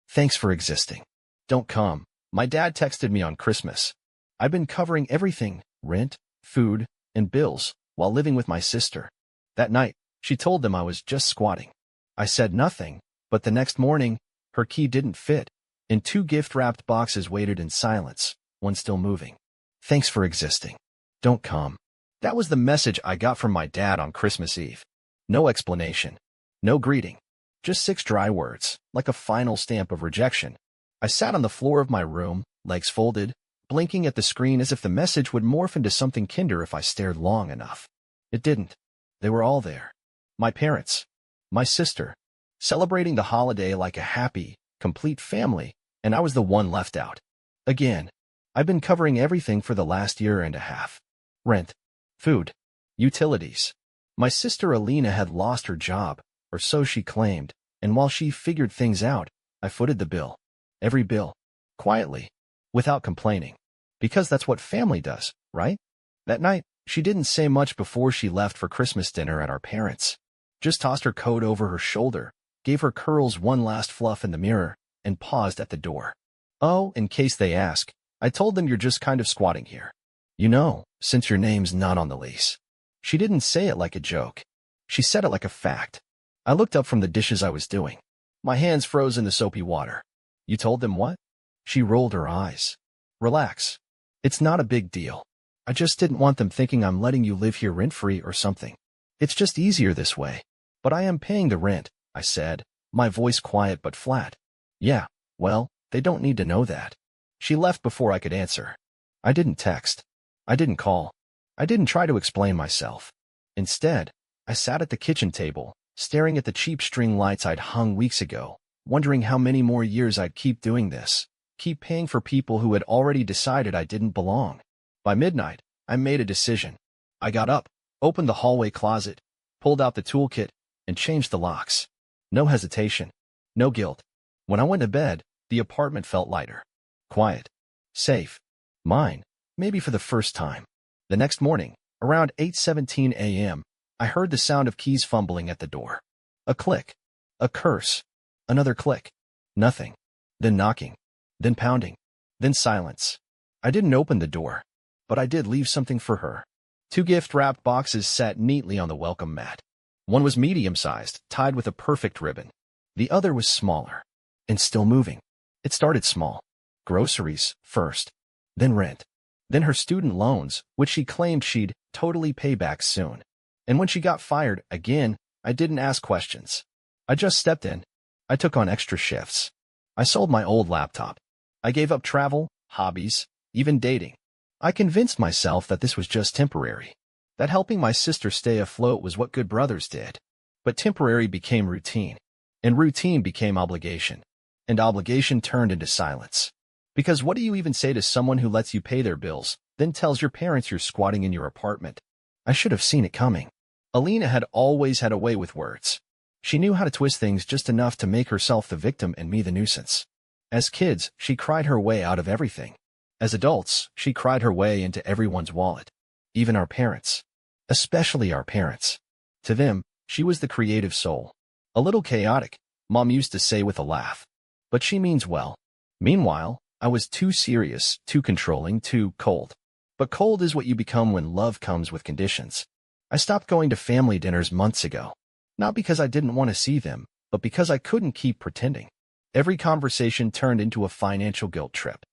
Thanks for existing. Don't come. My dad texted me on Christmas. I've been covering everything, rent, food, and bills, while living with my sister. That night, she told them I was just squatting. I said nothing, but the next morning, her key didn't fit, and 2 gift-wrapped boxes waited in silence, one still moving. Thanks for existing. Don't come. That was the message I got from my dad on Christmas Eve. No explanation. No greeting. Just 6 dry words, like a final stamp of rejection. I sat on the floor of my room, legs folded, blinking at the screen as if the message would morph into something kinder if I stared long enough. It didn't. They were all there. My parents. My sister. Celebrating the holiday like a happy, complete family, and I was the one left out. Again. I've been covering everything for the last year and a half. Rent. Food. Utilities. My sister Alina had lost her job, or so she claimed, and while she figured things out, I footed the bill. Every bill. Quietly. Without complaining. Because that's what family does, right? That night, she didn't say much before she left for Christmas dinner at our parents'. Just tossed her coat over her shoulder, gave her curls one last fluff in the mirror, and paused at the door. Oh, in case they ask, I told them you're just kind of squatting here. You know, since your name's not on the lease. She didn't say it like a joke. She said it like a fact. I looked up from the dishes I was doing. My hands froze in the soapy water. You told them what? She rolled her eyes. Relax. It's not a big deal. I just didn't want them thinking I'm letting you live here rent-free or something. It's just easier this way. But I am paying the rent, I said, my voice quiet but flat. Yeah, well, they don't need to know that. She left before I could answer. I didn't text. I didn't call. I didn't try to explain myself. Instead, I sat at the kitchen table, staring at the cheap string lights I'd hung weeks ago, wondering how many more years I'd keep doing this, keep paying for people who had already decided I didn't belong. By midnight, I made a decision. I got up, opened the hallway closet, pulled out the toolkit, and changed the locks. No hesitation. No guilt. When I went to bed, the apartment felt lighter. Quiet. Safe. Mine. Maybe for the first time. The next morning, around 8:17 a.m., I heard the sound of keys fumbling at the door. A click. A curse. Another click. Nothing. Then knocking. Then pounding. Then silence. I didn't open the door, but I did leave something for her. 2 gift-wrapped boxes sat neatly on the welcome mat. One was medium-sized, tied with a perfect ribbon. The other was smaller. And still moving. It started small. Groceries, first. Then rent. Then her student loans, which she claimed she'd totally pay back soon. And when she got fired, again, I didn't ask questions. I just stepped in. I took on extra shifts. I sold my old laptop. I gave up travel, hobbies, even dating. I convinced myself that this was just temporary. That helping my sister stay afloat was what good brothers did. But temporary became routine. And routine became obligation. And obligation turned into silence. Because what do you even say to someone who lets you pay their bills, then tells your parents you're squatting in your apartment? I should have seen it coming. Alina had always had a way with words. She knew how to twist things just enough to make herself the victim and me the nuisance. As kids, she cried her way out of everything. As adults, she cried her way into everyone's wallet. Even our parents. Especially our parents. To them, she was the creative soul. A little chaotic, Mom used to say with a laugh. But she means well. Meanwhile, I was too serious, too controlling, too cold. But cold is what you become when love comes with conditions. I stopped going to family dinners months ago. Not because I didn't want to see them, but because I couldn't keep pretending. Every conversation turned into a financial guilt trip.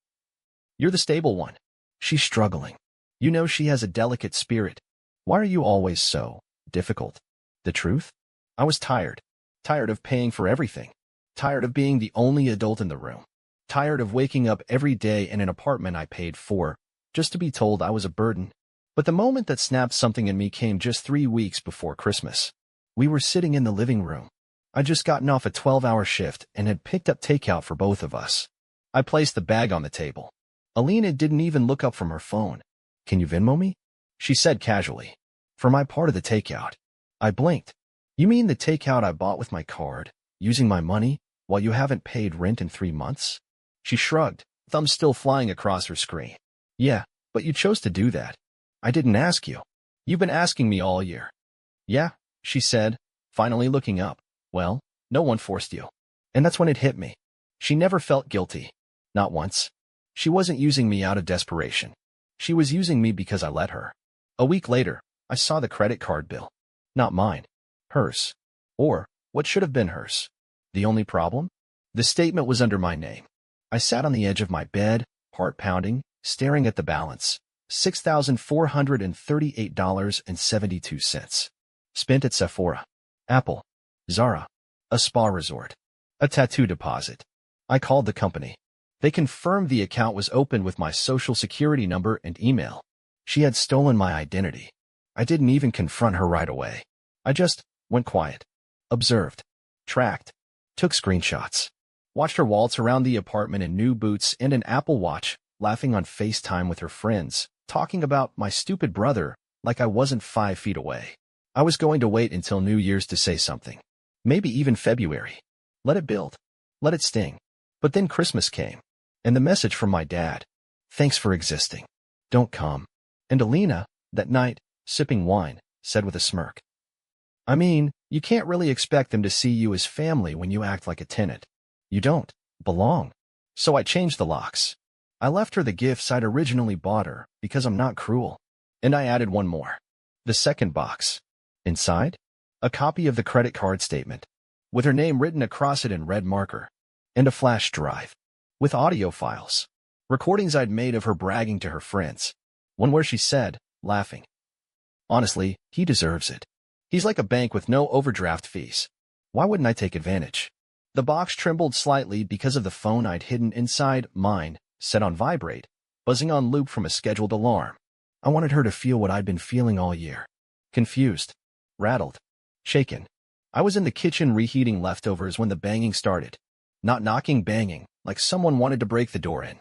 You're the stable one. She's struggling. You know she has a delicate spirit. Why are you always so difficult? The truth? I was tired. Tired of paying for everything. Tired of being the only adult in the room. Tired of waking up every day in an apartment I paid for, just to be told I was a burden. But the moment that snapped something in me came just 3 weeks before Christmas. We were sitting in the living room. I'd just gotten off a 12-hour shift and had picked up takeout for both of us. I placed the bag on the table. Alina didn't even look up from her phone. Can you Venmo me? She said casually. For my part of the takeout. I blinked. You mean the takeout I bought with my card, using my money, while you haven't paid rent in 3 months? She shrugged, thumbs still flying across her screen. Yeah, but you chose to do that. I didn't ask you. You've been asking me all year. Yeah, she said, finally looking up. Well, no one forced you. And that's when it hit me. She never felt guilty. Not once. She wasn't using me out of desperation. She was using me because I let her. A week later, I saw the credit card bill. Not mine. Hers. Or, what should have been hers. The only problem? The statement was under my name. I sat on the edge of my bed, heart pounding, staring at the balance. $6,438.72. Spent at Sephora, Apple, Zara, a spa resort, a tattoo deposit. I called the company. They confirmed the account was open with my social security number and email. She had stolen my identity. I didn't even confront her right away. I just went quiet, observed, tracked, took screenshots, watched her waltz around the apartment in new boots and an Apple Watch, laughing on FaceTime with her friends, talking about my stupid brother like I wasn't 5 feet away. I was going to wait until New Year's to say something. Maybe even February. Let it build. Let it sting. But then Christmas came. And the message from my dad. Thanks for existing. Don't come. And Alina, that night, sipping wine, said with a smirk. I mean, you can't really expect them to see you as family when you act like a tenant. You don't belong. So I changed the locks. I left her the gifts I'd originally bought her because I'm not cruel. And I added one more. The second box. Inside? A copy of the credit card statement, with her name written across it in red marker, and a flash drive, with audio files, recordings I'd made of her bragging to her friends. One where she said, laughing, honestly, he deserves it. He's like a bank with no overdraft fees. Why wouldn't I take advantage? The box trembled slightly because of the phone I'd hidden inside mine, set on vibrate, buzzing on loop from a scheduled alarm. I wanted her to feel what I'd been feeling all year. Confused, rattled, shaken. I was in the kitchen reheating leftovers when the banging started. Not knocking, banging, like someone wanted to break the door in.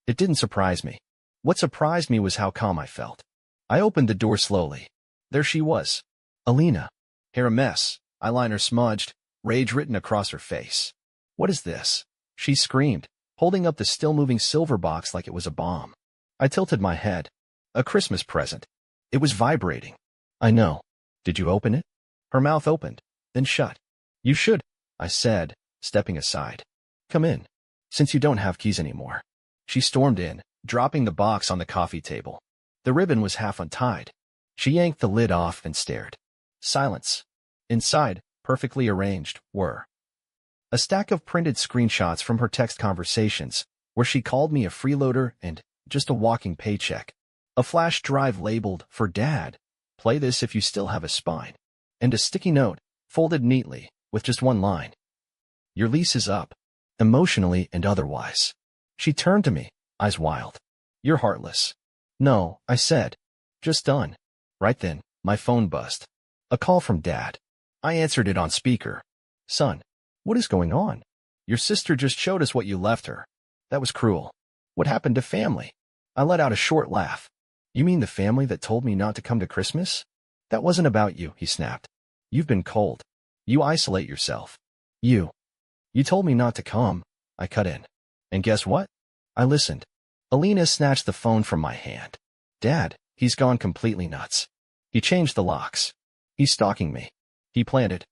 It didn't surprise me. What surprised me was how calm I felt. I opened the door slowly. There she was. Alina. Hair a mess, eyeliner smudged, rage written across her face. What is this? She screamed, holding up the still-moving silver box like it was a bomb. I tilted my head. A Christmas present. It was vibrating. I know. Did you open it? Her mouth opened, then shut. You should, I said, stepping aside. Come in. Since you don't have keys anymore. She stormed in, dropping the box on the coffee table. The ribbon was half untied. She yanked the lid off and stared. Silence. Inside, perfectly arranged, were a stack of printed screenshots from her text conversations, where she called me a freeloader and just a walking paycheck. A flash drive labeled, for Dad. Play this if you still have a spine. And a sticky note, folded neatly, with just one line. Your lease is up. Emotionally and otherwise. She turned to me, eyes wild. You're heartless. No, I said. Just done. Right then, my phone buzzed. A call from Dad. I answered it on speaker. Son, what is going on? Your sister just showed us what you left her. That was cruel. What happened to family? I let out a short laugh. You mean the family that told me not to come to Christmas? That wasn't about you, he snapped. You've been cold. You isolate yourself. You told me not to come, I cut in. And guess what? I listened. Alina snatched the phone from my hand. Dad, he's gone completely nuts. He changed the locks. He's stalking me. He planned it.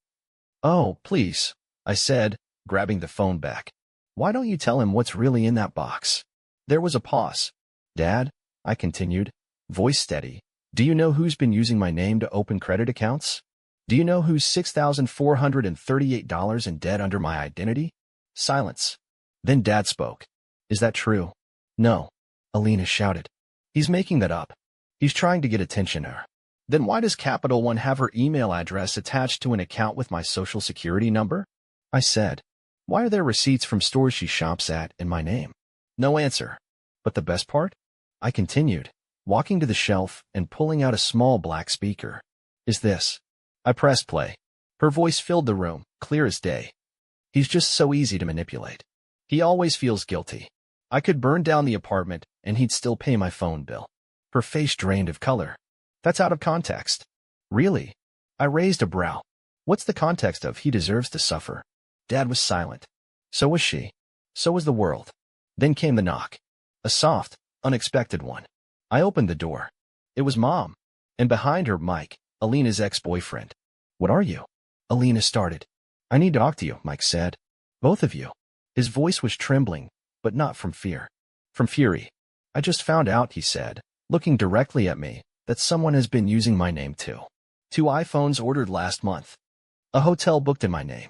Oh, please, I said, grabbing the phone back. Why don't you tell him what's really in that box? There was a pause. Dad, I continued, voice steady, do you know who's been using my name to open credit accounts? Do you know who's $6,438 in debt under my identity? Silence. Then Dad spoke. Is that true? No. Alina shouted. He's making that up. He's trying to get attention her. Then why does Capital One have her email address attached to an account with my social security number? I said. Why are there receipts from stores she shops at in my name? No answer. But the best part? I continued, walking to the shelf and pulling out a small black speaker. Is this? I pressed play. Her voice filled the room, clear as day. He's just so easy to manipulate. He always feels guilty. I could burn down the apartment, and he'd still pay my phone bill. Her face drained of color. That's out of context. Really? I raised a brow. What's the context of he deserves to suffer? Dad was silent. So was she. So was the world. Then came the knock. A soft, unexpected one. I opened the door. It was Mom. And behind her, Mike, Alina's ex-boyfriend. What are you? Alina started. I need to talk to you, Mike said. Both of you. His voice was trembling, but not from fear. From fury. I just found out, he said, looking directly at me, that someone has been using my name too. 2 iPhones ordered last month. A hotel booked in my name.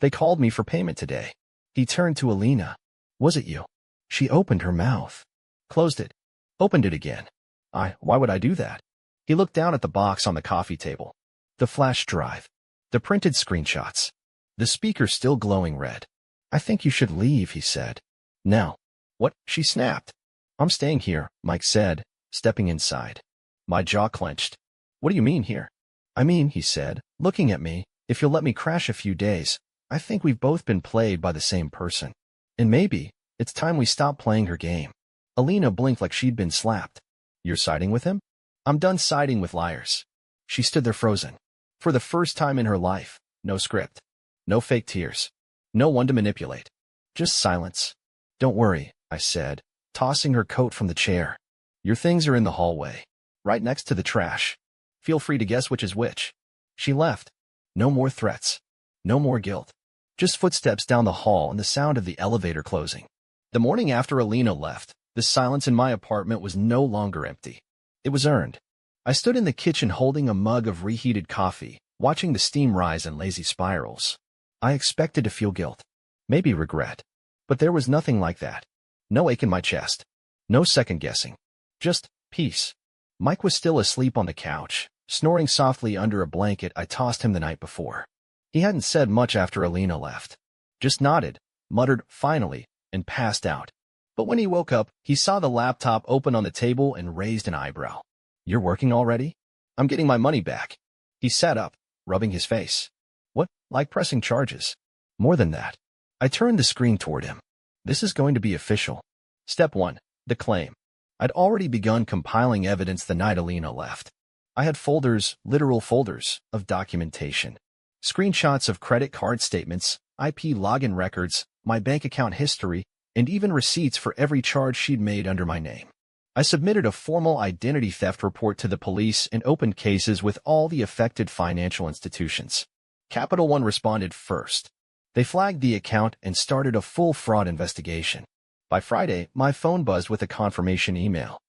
They called me for payment today. He turned to Alina. Was it you? She opened her mouth. Closed it. Opened it again. Why would I do that? He looked down at the box on the coffee table. The flash drive. The printed screenshots. The speaker still glowing red. I think you should leave, he said. Now. What? She snapped. I'm staying here, Mike said, stepping inside. My jaw clenched. What do you mean here? I mean, he said, looking at me, if you'll let me crash a few days, I think we've both been played by the same person. And maybe, it's time we stop playing her game. Alina blinked like she'd been slapped. You're siding with him? I'm done siding with liars. She stood there frozen. For the first time in her life, no script. No fake tears. No one to manipulate. Just silence. Don't worry, I said, tossing her coat from the chair. Your things are in the hallway, right next to the trash. Feel free to guess which is which. She left. No more threats. No more guilt. Just footsteps down the hall and the sound of the elevator closing. The morning after Alina left, the silence in my apartment was no longer empty. It was earned. I stood in the kitchen holding a mug of reheated coffee, watching the steam rise in lazy spirals. I expected to feel guilt. Maybe regret. But there was nothing like that. No ache in my chest. No second guessing. Just peace. Mike was still asleep on the couch, snoring softly under a blanket I tossed him the night before. He hadn't said much after Alina left. Just nodded, muttered, finally, and passed out. But when he woke up, he saw the laptop open on the table and raised an eyebrow. You're working already? I'm getting my money back. He sat up, rubbing his face. What? Like pressing charges? More than that. I turned the screen toward him. This is going to be official. Step 1. The claim. I'd already begun compiling evidence the night Alina left. I had folders, literal folders, of documentation. Screenshots of credit card statements, IP login records, my bank account history, and even receipts for every charge she'd made under my name. I submitted a formal identity theft report to the police and opened cases with all the affected financial institutions. Capital One responded first. They flagged the account and started a full fraud investigation. By Friday, my phone buzzed with a confirmation email.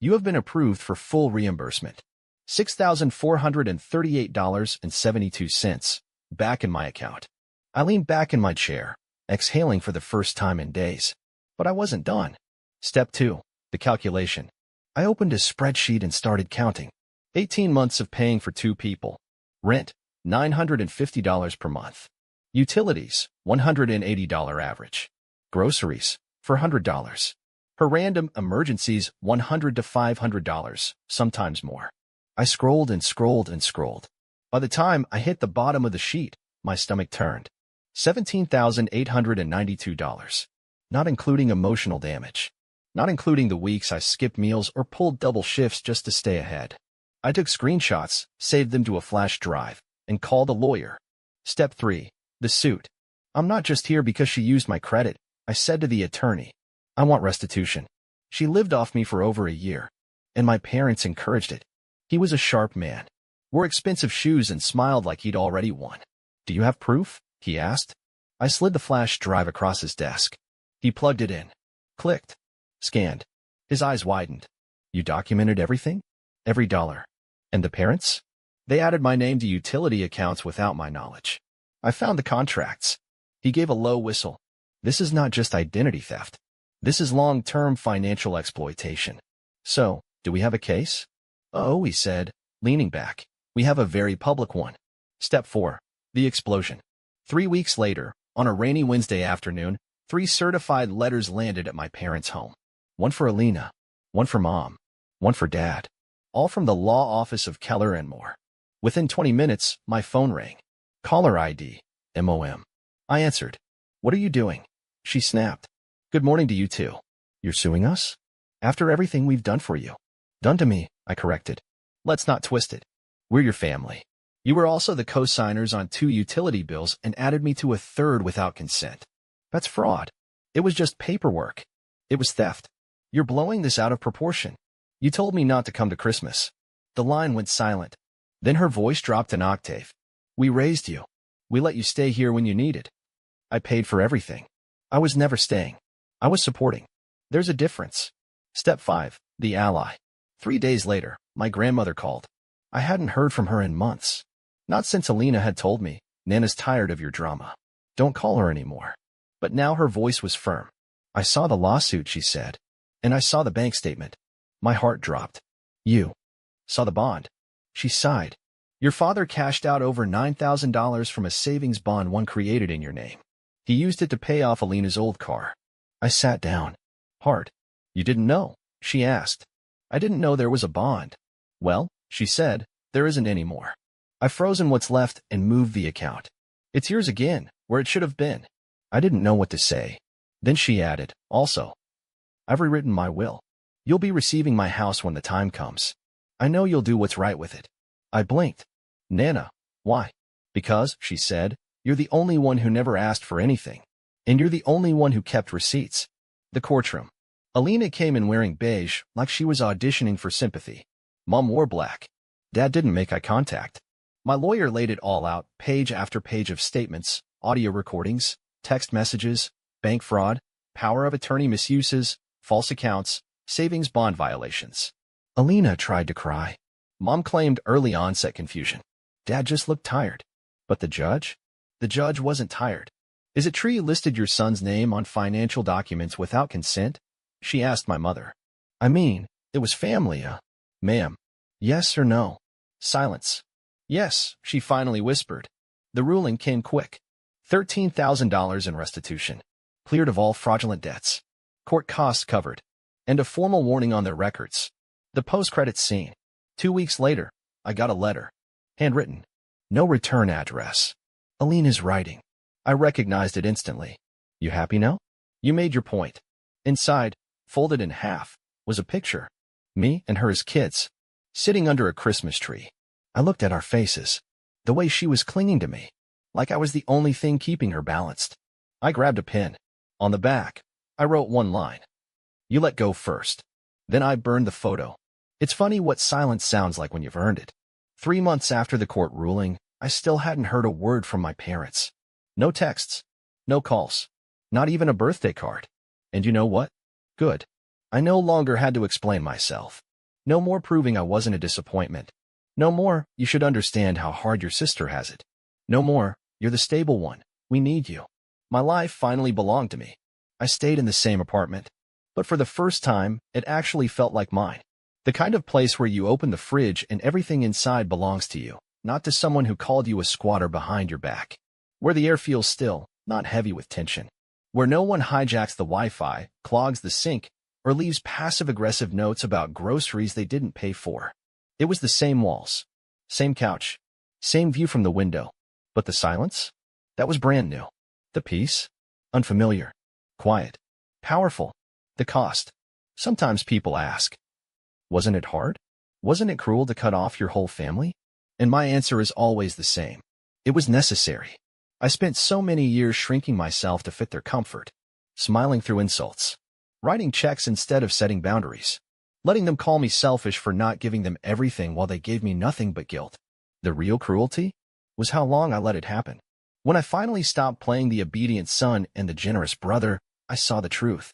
You have been approved for full reimbursement. $6,438.72, back in my account. I leaned back in my chair, exhaling for the first time in days. But I wasn't done. Step 2. The calculation. I opened a spreadsheet and started counting. 18 months of paying for 2 people. Rent, $950 per month. Utilities, $180 average. Groceries, $400. Per random emergencies, $100 to $500, sometimes more. I scrolled and scrolled and scrolled. By the time I hit the bottom of the sheet, my stomach turned. $17,892. Not including emotional damage. Not including the weeks I skipped meals or pulled double shifts just to stay ahead. I took screenshots, saved them to a flash drive, and called a lawyer. Step 3. The suit. I'm not just here because she used my credit, I said to the attorney. I want restitution. She lived off me for over a year, and my parents encouraged it. He was a sharp man, wore expensive shoes and smiled like he'd already won. Do you have proof? He asked. I slid the flash drive across his desk. He plugged it in. Clicked. Scanned. His eyes widened. You documented everything? Every dollar. And the parents? They added my name to utility accounts without my knowledge. I found the contracts. He gave a low whistle. This is not just identity theft. This is long-term financial exploitation. So, do we have a case? Oh, he said, leaning back. We have a very public one. Step 4. The explosion. 3 weeks later, on a rainy Wednesday afternoon, 3 certified letters landed at my parents' home. One for Alina, one for Mom, one for Dad. All from the law office of Keller and Moore. Within 20 minutes, my phone rang. Caller ID, MOM. I answered. What are you doing? She snapped. Good morning to you too. You're suing us? After everything we've done for you. Done to me, I corrected. Let's not twist it. We're your family. You were also the co-signers on 2 utility bills and added me to a 3rd without consent. That's fraud. It was just paperwork. It was theft. You're blowing this out of proportion. You told me not to come to Christmas. The line went silent. Then her voice dropped an octave. We raised you. We let you stay here when you needed. I paid for everything. I was never staying. I was supporting. There's a difference. Step 5. The ally. 3 days later, my grandmother called. I hadn't heard from her in months. Not since Alina had told me, Nana's tired of your drama. Don't call her anymore. But now her voice was firm. I saw the lawsuit, she said. And I saw the bank statement. My heart dropped. You saw the bond. She sighed. Your father cashed out over $9,000 from a savings bond one created in your name. He used it to pay off Alina's old car. I sat down. Hard. You didn't know? She asked. I didn't know there was a bond. Well, she said, there isn't anymore. I've frozen what's left and moved the account. It's yours again, where it should have been. I didn't know what to say. Then she added, also, I've rewritten my will. You'll be receiving my house when the time comes. I know you'll do what's right with it. I blinked. Nana, why? Because, she said, you're the only one who never asked for anything. And you're the only one who kept receipts. The courtroom. Alina came in wearing beige, like she was auditioning for sympathy. Mom wore black. Dad didn't make eye contact. My lawyer laid it all out, page after page of statements, audio recordings, text messages, bank fraud, power of attorney misuses, false accounts, savings bond violations. Alina tried to cry. Mom claimed early onset confusion. Dad just looked tired. But the judge? The judge wasn't tired. Is it true you listed your son's name on financial documents without consent? She asked my mother. I mean, it was family, ma'am. Yes or no? Silence. Yes, she finally whispered. The ruling came quick. $13,000 in restitution. Cleared of all fraudulent debts. Court costs covered. And a formal warning on their records. The post-credits scene. 2 weeks later, I got a letter. Handwritten. No return address. Alina's writing. I recognized it instantly. You happy now? You made your point. Inside, folded in half, was a picture. Me and her as kids. Sitting under a Christmas tree. I looked at our faces. The way she was clinging to me. Like I was the only thing keeping her balanced. I grabbed a pen. On the back, I wrote one line. You let go first. Then I burned the photo. It's funny what silence sounds like when you've earned it. 3 months after the court ruling, I still hadn't heard a word from my parents. No texts. No calls. Not even a birthday card. And you know what? Good. I no longer had to explain myself. No more proving I wasn't a disappointment. No more, you should understand how hard your sister has it. No more, you're the stable one. We need you. My life finally belonged to me. I stayed in the same apartment. But for the first time, it actually felt like mine. The kind of place where you open the fridge and everything inside belongs to you, not to someone who called you a squatter behind your back. Where the air feels still, not heavy with tension. Where no one hijacks the Wi-Fi, clogs the sink, or leaves passive-aggressive notes about groceries they didn't pay for. It was the same walls, same couch, same view from the window. But the silence? That was brand new. The peace? Unfamiliar. Quiet. Powerful. The cost. Sometimes people ask, wasn't it hard? Wasn't it cruel to cut off your whole family? And my answer is always the same. It was necessary. I spent so many years shrinking myself to fit their comfort, smiling through insults, writing checks instead of setting boundaries, letting them call me selfish for not giving them everything while they gave me nothing but guilt. The real cruelty was how long I let it happen. When I finally stopped playing the obedient son and the generous brother, I saw the truth.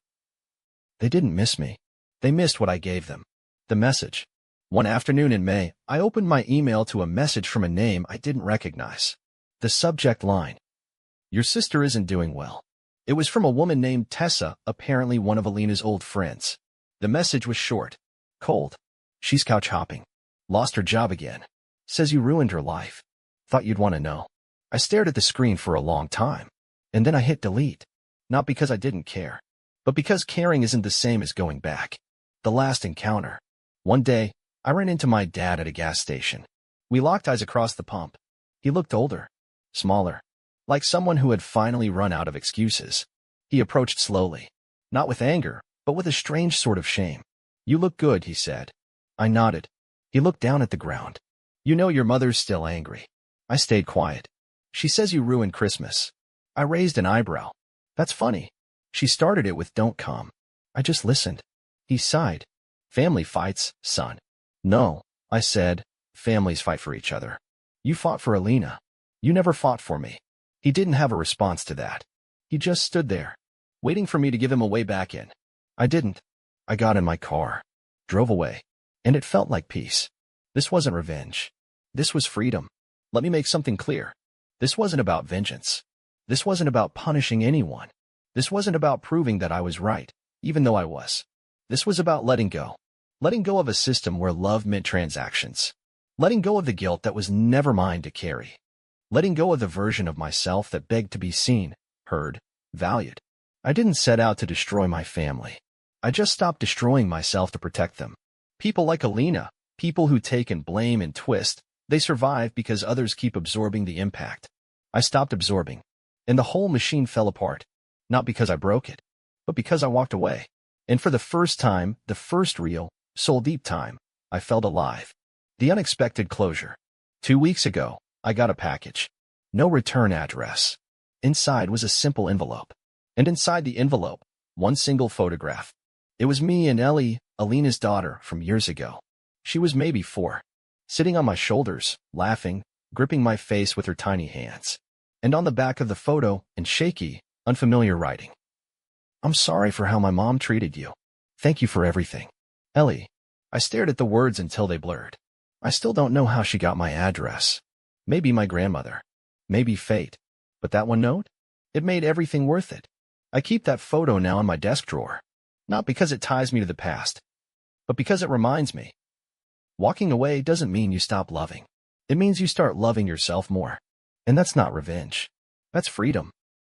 They didn't miss me. They missed what I gave them. The message. One afternoon in May, I opened my email to a message from a name I didn't recognize. The subject line. Your sister isn't doing well. It was from a woman named Tessa, apparently one of Alina's old friends. The message was short. Cold. She's couch hopping. Lost her job again. Says you ruined her life. Thought you'd want to know. I stared at the screen for a long time. And then I hit delete. Not because I didn't care, but because caring isn't the same as going back. The last encounter. One day, I ran into my dad at a gas station. We locked eyes across the pump. He looked older, smaller, like someone who had finally run out of excuses. He approached slowly, not with anger, but with a strange sort of shame. You look good, he said. I nodded. He looked down at the ground. You know your mother's still angry. I stayed quiet. She says you ruined Christmas. I raised an eyebrow. That's funny. She started it with don't come. I just listened. He sighed. Family fights, son. No, I said. Families fight for each other. You fought for Alina. You never fought for me. He didn't have a response to that. He just stood there. waiting for me to give him a way back in. I didn't. I got in my car, drove away, and it felt like peace. This wasn't revenge. This was freedom. Let me make something clear. This wasn't about vengeance. This wasn't about punishing anyone. This wasn't about proving that I was right, even though I was. This was about letting go. Letting go of a system where love meant transactions. Letting go of the guilt that was never mine to carry. Letting go of the version of myself that begged to be seen, heard, valued. I didn't set out to destroy my family. I just stopped destroying myself to protect them. People like Alina, people who take and blame and twist, they survive because others keep absorbing the impact. I stopped absorbing, and the whole machine fell apart. Not because I broke it, but because I walked away. And for the first time, the first real, soul-deep time, I felt alive. The unexpected closure. 2 weeks ago, I got a package. No return address. Inside was a simple envelope. And inside the envelope, one single photograph. It was me and Ellie, Alina's daughter, from years ago. She was maybe 4, sitting on my shoulders, laughing, gripping my face with her tiny hands. And on the back of the photo, in shaky, unfamiliar writing, "I'm sorry for how my mom treated you. Thank you for everything. Ellie." I stared at the words until they blurred. I still don't know how she got my address. Maybe my grandmother. Maybe fate. But that one note? It made everything worth it. I keep that photo now in my desk drawer. Not because it ties me to the past, but because it reminds me. Walking away doesn't mean you stop loving. It means you start loving yourself more. And that's not revenge. That's freedom.